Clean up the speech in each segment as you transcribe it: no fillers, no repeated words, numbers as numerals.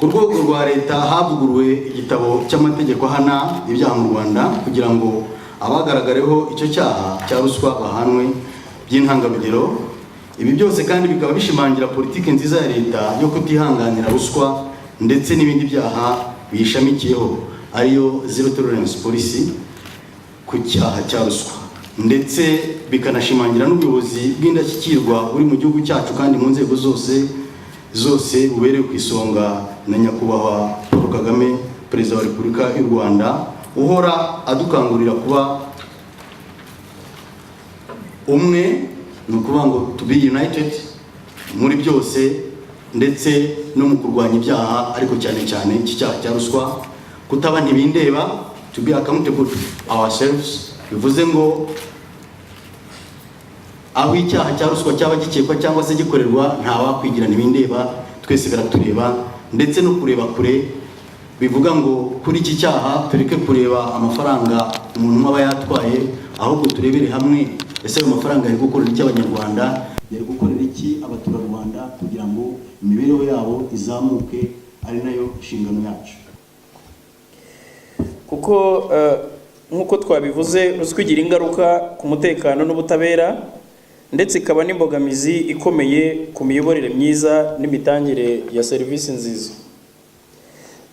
ku rwego rwa leta havuguruwe igitabo cy'amategeko ahana ibyaha mu Rwanda kugira ngo abagaragareho icyo cyaha cya ruswa bahanwe by'intangarugero. Ibi byose kandi bikaba bishimangira politiki nziza ya leta yo kutihanganira ruswa ndetse n'ibindi byaha biyishamikiyeho, ariyo zero tolerance policy ku cyaha cya ruswa, ndetse bikanashimangira n'ubuyobozi bw'indashyikirwa buri mu gihugu cyacu kandi mu nzego zose buberewe ku isonga na nyakubahwa Paul Kagame, perezida wa Repubulika y'u Rwanda, uhora adukangurira kuba umwe, ni ukuvuga ngo to be united muri byose, ndetse no mu kurwanya ibyaha, ariko cyane cyane iki cyaha cya ruswa, kutaba ntibindeba, to be accountable to ourselves. Bivuze ngo aho icyaha cya ruswa cyaba gikekwa cyangwa se gikorerwa, nta wakwigira ntibindeba, twese biratureba, ndetse no kureba kure. Bivuga ngo kuri iki cyaha tureke kureba amafaranga umuntu aba yatwaye, ahubwo turebere hamwe ese ayo mafaranga ari gukorera iki Abanyarwanda, yari gukorera iki abaturarwanda, kugira ngo imibereho yabo izamuke, ari nayo inshingano yacu. Kuko nk'uko twabivuze, ruswa igira ingaruka ku mutekano n'ubutabera, ndetse ikaba n'imbogamizi ikomeye ku miyoborere myiza n'imitangire ya serivisi nziza.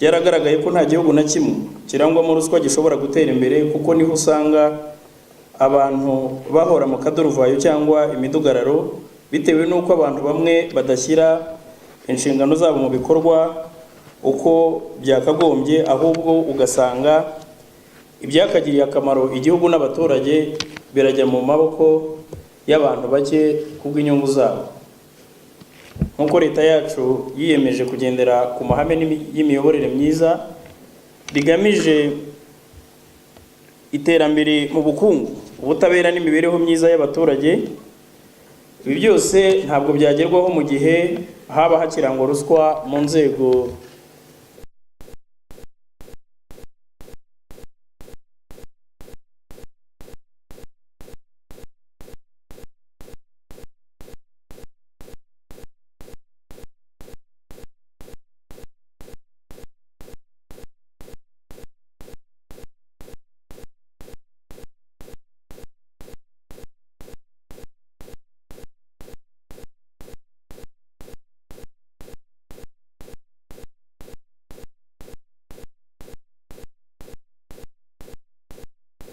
Byaragaragaye ko nta gihugu na kimwe kirangwamo ruswa gishobora gutera imbere, kuko niho usanga abantu bahora mu kaduruvayo cyangwa imidugararo, bitewe n'uko abantu bamwe badashyira inshingano zabo mu bikorwa uko byakagombye, ahubwo ugasanga ibyakagiriye akamaro igihugu n'abaturage birajya mu maboko y'abantu bake kubw'inyungu zabo. Nk'uko leta yacu yiyemeje kugendera ku mahame y'imiyoborere myiza bigamije iterambere mu bukungu, ubutabera n'imibereho myiza y'abaturage, ibi byose ntabwo byagerwaho mu gihe haba hakirangwa ruswa mu nzego